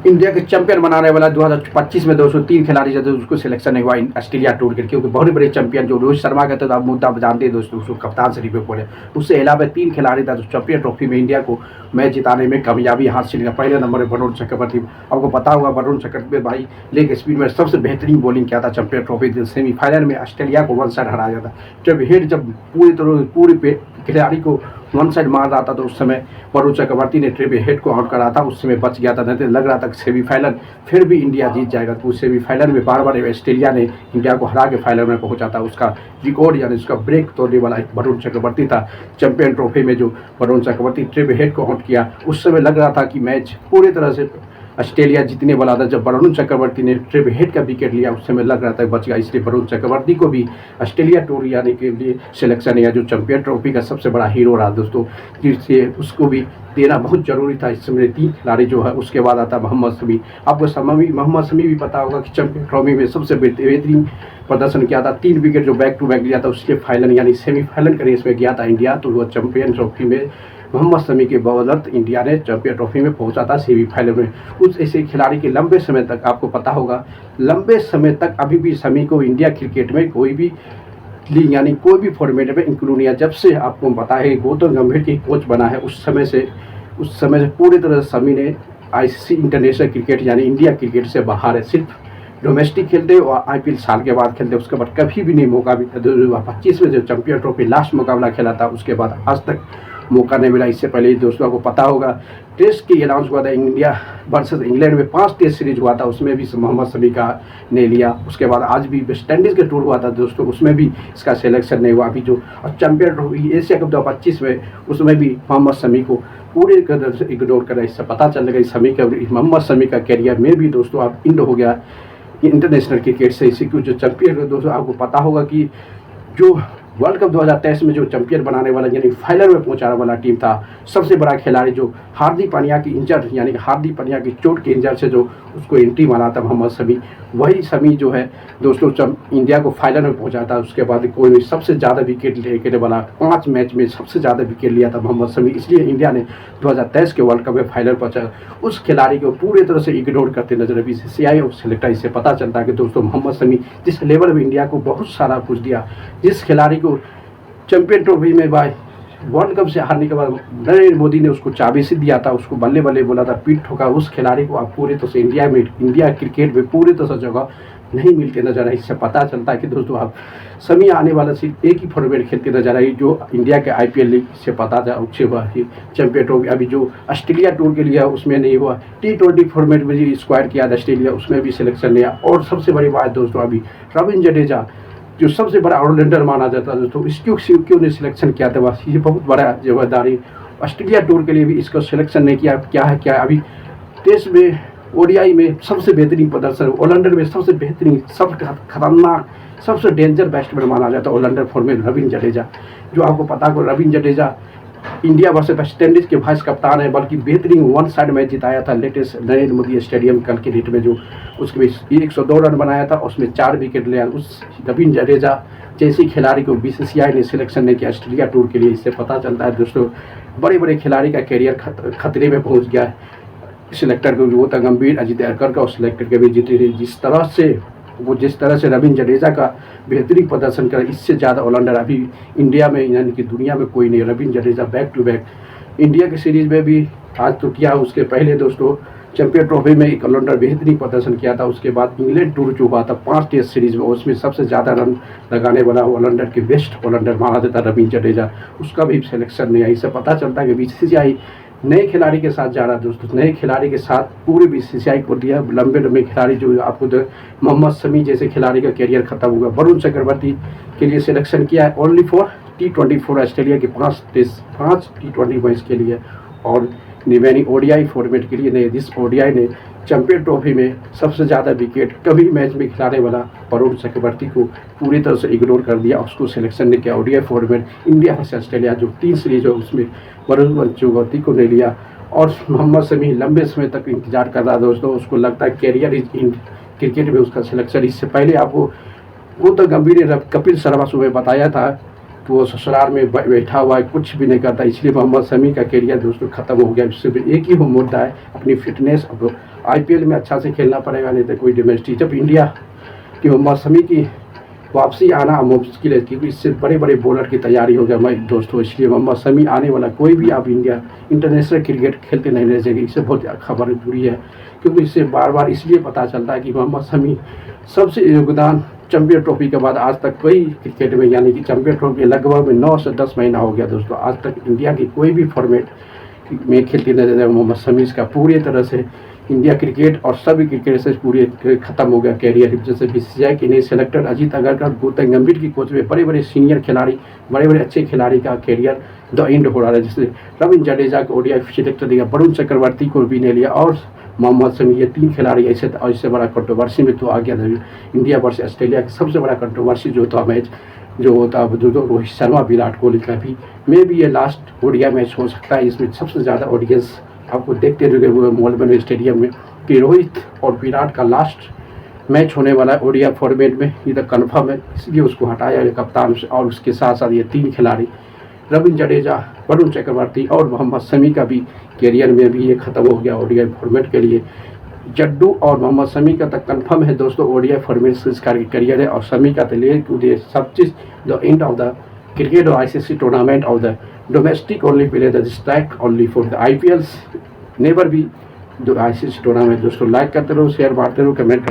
India के champion बनाने वाला 2025 में 203 खिलाड़ी जो उसको सिलेक्शन नहीं हुआ ऑस्ट्रेलिया टूर के, क्योंकि बहुत बड़े चैंपियन जो रोहित शर्मा का तो आप मुद्दा जानते हैं दोस्तों, उसको कप्तान से रिव्यू पड़े। उससे अलावा 3 खिलाड़ी था जो चैंपियन ट्रॉफी में इंडिया को मैच जिताने में कामयाबी हासिल किया। पहले नंबर पर वरुण चक्रवर्ती, आपको पता होगा वरुण चक्रवर्ती भाई लेग स्पीड में सबसे बेहतरीन बॉलिंग किया था। चैंपियन ट्रॉफी सेमीफाइनल में ऑस्ट्रेलिया को 1 साइड हराया था। जब हेड जब पूरी खिलाड़ी को 1 साइड मार रहा था तो उस समय वरुण चक्रवर्ती ने ट्रिप हेड को आउट करा था, उस समय बच गया था। नहीं तो लग रहा था कि सेमीफाइनल फिर भी इंडिया जीत जाएगा। तो सेमीफाइनल में बार बार ऑस्ट्रेलिया ने इंडिया को हरा के फाइनल में पहुंचा था। उसका रिकॉर्ड यानी उसका ब्रेक तोड़ने वाला एक वरुण चक्रवर्ती था। चैंपियन ट्रॉफी में जो वरुण चक्रवर्ती ट्रिप हेड को आउट किया, उस समय लग रहा था कि मैच पूरी तरह से ऑस्ट्रेलिया जीतने वाला था। जब वरुण चक्रवर्ती ने ट्रिप हेड का विकेट लिया उस समय लग रहा था बच गया। इसलिए वरुण चक्रवर्ती को भी ऑस्ट्रेलिया टूर आने के लिए सिलेक्शन किया, जो चैंपियन ट्रॉफी का सबसे बड़ा हीरो रहा दोस्तों, जिससे उसको भी देना बहुत जरूरी था। इस समय 3 खिलाड़ी जो है, उसके बाद आता मोहम्मद शमी। आपको मोहम्मद शमी भी पता होगा कि चैंपियन ट्रॉफी में सबसे बेहतरीन प्रदर्शन किया था। 3 विकेट जो बैक टू बैक लिया था, उसके फाइनल यानी सेमीफाइनल का रेस में गया था इंडिया। तो वो चैंपियन ट्रॉफी में मोहम्मद शमी के बदौलत इंडिया ने चैंपियन ट्रॉफी में पहुंचा था सेमीफाइनल में। उस ऐसे खिलाड़ी के लंबे समय तक, आपको पता होगा लंबे समय तक अभी भी शमी को इंडिया क्रिकेट में कोई भी लीग यानी कोई भी फॉर्मेट में इंक्लूड नहीं है। जब से आपको पता है गौतम गंभीर की कोच बना है, उस समय से पूरी तरह शमी ने आईसीसी इंटरनेशनल क्रिकेट यानी इंडिया क्रिकेट से बाहर है। सिर्फ डोमेस्टिक खेलते और आईपीएल साल के बाद खेलते, उसके बाद कभी भी नहीं मौका मिला। 2025 में जो चैंपियन ट्रॉफी लास्ट मुकाबला खेला था, उसके बाद आज तक मौका नहीं मिला। इससे पहले दोस्तों को पता होगा टेस्ट की अनाउंस हुआ था, इंडिया वर्सेस इंग्लैंड में 5 टेस्ट सीरीज हुआ था, उसमें भी मोहम्मद शमी का ने लिया। उसके बाद आज भी वेस्ट इंडीज़ के टूर हुआ था दोस्तों, उसमें भी इसका सिलेक्शन नहीं हुआ। अभी जो चैंपियन ट्रॉफी एशिया कप 2025 में, उसमें भी मोहम्मद शमी को पूरे कदर से इग्नोर करा। इससे पता चल गया शमी का मोहम्मद शमी का कैरियर में भी दोस्तों अब इंड हो गया इंटरनेशनल क्रिकेट से। इसी को जो चैंपियन दोस्तों आपको पता होगा कि जो वर्ल्ड कप 2023 में जो चैंपियन बनाने वाला यानी फाइनल में पहुंचाने वाला टीम था, सबसे बड़ा खिलाड़ी जो हार्दिक पांड्या की इंजर यानी हार्दिक पांड्या की चोट के इंजर से जो उसको एंट्री मारा था मोहम्मद शमी, वही शमी जो है दोस्तों इंडिया को फाइनल में पहुंचा था। उसके बाद कोई भी सबसे ज़्यादा विकेट लेने वाला 5 मैच में सबसे ज़्यादा विकेट लिया था मोहम्मद शमी। इसलिए इंडिया ने 2023 के वर्ल्ड कप में फाइनल पहुंचा। उस खिलाड़ी को पूरी तरह से इग्नोर करते नजर बीसीसीआई और सेलेक्टर। इससे पता चलता है कि दोस्तों मोहम्मद शमी जिस लेवल में इंडिया को बहुत सारा कुछ दिया, जिस खिलाड़ी को चैंपियन ट्रॉफी में भाई वर्ल्ड कप से हारने के बाद नरेंद्र मोदी ने उसको चाबी से दिया था, उसको बल्ले बल्ले बोला था, पीठ ठोका, उस खिलाड़ी को आप पूरी तरह से इंडिया क्रिकेट में पूरी तरह से जगह नहीं मिलते नजर आई। इससे पता चलता है कि दोस्तों आप शमी आने वाला सिर्फ एक ही फॉर्मेट खेलते नजर आई, जो इंडिया के आईपीएल लीग से पता था उससे हुआ चैंपियन ट्रॉफी। अभी जो ऑस्ट्रेलिया टूर के लिए उसमें नहीं हुआ, T20 फॉर्मेट में भी स्क्वाड किया था ऑस्ट्रेलिया, उसमें भी सिलेक्शन नहीं आया। और सबसे बड़ी बात दोस्तों अभी रविंद्र जडेजा जो सबसे बड़ा ऑलराउंडर माना जाता है दोस्तों, इसको क्यों ने सिलेक्शन किया था, बस ये बहुत बड़ा जिम्मेदारी। ऑस्ट्रेलिया टूर के लिए भी इसको सिलेक्शन नहीं किया। क्या है अभी टेस्ट में ओडीआई में सबसे बेहतरीन प्रदर्शन, ऑलराउंडर में सबसे बेहतरीन, सबसे खतरनाक, सबसे डेंजर बैट्समैन माना जाता है ऑलराउंडर फॉर्मेट रविंद्र जडेजा। जो आपको पता हो Ravindra Jadeja India versus West Indies के वाइस कप्तान है, बल्कि बेहतरीन 1 साइड मैच जिताया था लेटेस्ट नरेंद्र मोदी स्टेडियम कल के डेट में, जो उसके 102 रन बनाया था, उसमें 4 विकेट लिया। उस रविंद्र जडेजा जैसे खिलाड़ी को बीसीसीआई ने सिलेक्शन नहीं किया ऑस्ट्रेलिया टूर के लिए। इससे पता चलता है दोस्तों बड़े बड़े खिलाड़ी का कैरियर खतरे में पहुंच गया है। सिलेक्टर को वो था गंभीर, अजित अरकर का, और सिलेक्टर के भी जीते। जिस तरह से रविंद्र जडेजा का बेहतरीन प्रदर्शन कर, इससे ज़्यादा ऑलराउंडर अभी इंडिया में यानी कि दुनिया में कोई नहीं। Ravindra Jadeja back to back India की सीरीज में भी आज तो किया, उसके पहले दोस्तों चैंपियन ट्रॉफी में एक ऑलराउंडर बेहतरीन प्रदर्शन किया था। उसके बाद इंग्लैंड टूर जो हुआ था 5 टेस्ट सीरीज में, उसमें सबसे ज़्यादा रन लगाने वाला ऑलराउंडर के बेस्ट ऑलराउंडर माना जाता रविंद्र जडेजा, उसका भी सिलेक्शन नहीं है। इससे पता चलता है कि बीसीसीआई नए खिलाड़ी के साथ जा रहा है दोस्तों, नए खिलाड़ी के साथ पूरे बीसीसीआई को दिया। लंबे खिलाड़ी जो आपको मोहम्मद शमी जैसे खिलाड़ी का कैरियर खत्म हुआ। वरुण चक्रवर्ती के लिए सिलेक्शन किया है ओनली फॉर T20 ऑस्ट्रेलिया के 5 T20 मैच के लिए, और रिमेनिंग ओडीआई फॉर्मेट के लिए नहीं। जिस ओडीआई ने चैंपियन ट्रॉफी में सबसे ज़्यादा विकेट कभी मैच में खिलाने वाला वरुण चक्रवर्ती को पूरी तरह से इग्नोर कर दिया, उसको सिलेक्शन नहीं किया। ODI format India versus Australia जो 3 सीरीज है उसमें वरुण चक्रवर्ती को नहीं लिया। और मोहम्मद शमी लंबे समय तक इंतजार कर रहा दोस्तों, उसको लगता है कैरियर इज इन क्रिकेट में उसका सिलेक्शन। इससे पहले आपको गौतम गंभीर ने कपिल शर्मा सुबह बताया था वो ससुराल में बैठा हुआ है, कुछ भी नहीं करता, इसलिए मोहम्मद शमी का कैरियर दोस्तों ख़त्म हो गया। इससे भी एक ही मुद्दा है, अपनी फिटनेस। अब IPL में अच्छा से खेलना पड़ेगा, नहीं तो कोई डोमेस्टिक। जब इंडिया की मोहम्मद शमी की वापसी आना मुश्किल है, क्योंकि इससे बड़े बड़े बॉलर की तैयारी हो गया मैं दोस्तों। इसलिए मोहम्मद शमी आने वाला कोई भी आप इंडिया इंटरनेशनल क्रिकेट खेलते नहीं रह जाएगी। इससे बहुत खबर जुड़ी है, क्योंकि इससे बार बार इसलिए पता चलता है कि मोहम्मद शमी सबसे योगदान चैंपियन ट्रॉफी के बाद आज तक कोई क्रिकेट में, यानी कि चैंपियन ट्रॉफी लगभग 9 से 10 महीना हो गया दोस्तों, आज तक इंडिया की कोई भी फॉर्मेट में खेलती नजर मोहम्मद शमी का पूरी तरह से इंडिया क्रिकेट और सभी क्रिकेट से पूरे खत्म हो गया कैरियर। जैसे BCCI के नए सेलेक्टर अजीत अग्रकर, गौतम गंभीर की कोच में बड़े बड़े सीनियर खिलाड़ी, बड़े बड़े अच्छे खिलाड़ी का कैरियर द एंड हो रहा है। जैसे रविंद्र जडेजा को ODI सिलेक्टर दिया, वरुण चक्रवर्ती को भी नहीं लिया, और मोहम्मद शमी, ये 3 खिलाड़ी ऐसे बड़ा कंट्रोवर्सी में तो आ गया था। इंडिया वर्सेस ऑस्ट्रेलिया का सबसे बड़ा कंट्रोवर्सी जो था मैच, जो होता जो रोहित शर्मा विराट कोहली का भी मे भी ये लास्ट ODI मैच हो सकता है। इसमें सबसे ज़्यादा ऑडियंस आपको देखते रहोगे मेलबर्न स्टेडियम में कि रोहित और विराट का लास्ट मैच होने वाला है ODI फॉर्मेट में, ये तो कन्फर्म है। इसलिए उसको हटाया गया कप्तान से, और उसके साथ साथ ये 3 खिलाड़ी रविंद्र जडेजा, वरुण चक्रवर्ती और मोहम्मद शमी का भी कैरियर में भी ये खत्म हो गया ODI फॉर्मेट के लिए। जड्डू और मोहम्मद शमी का तक कंफर्म है दोस्तों ODI फॉर्मेट से इसका कैरियर है, और शमी का तो ले सब चीज़ the end of the cricket और ICC tournament of the domestic only play the strike only for the IPLs never भी ICC टूर्नामेंट। दोस्तों लाइक करते रहो, शेयर मारते रहो, कमेंट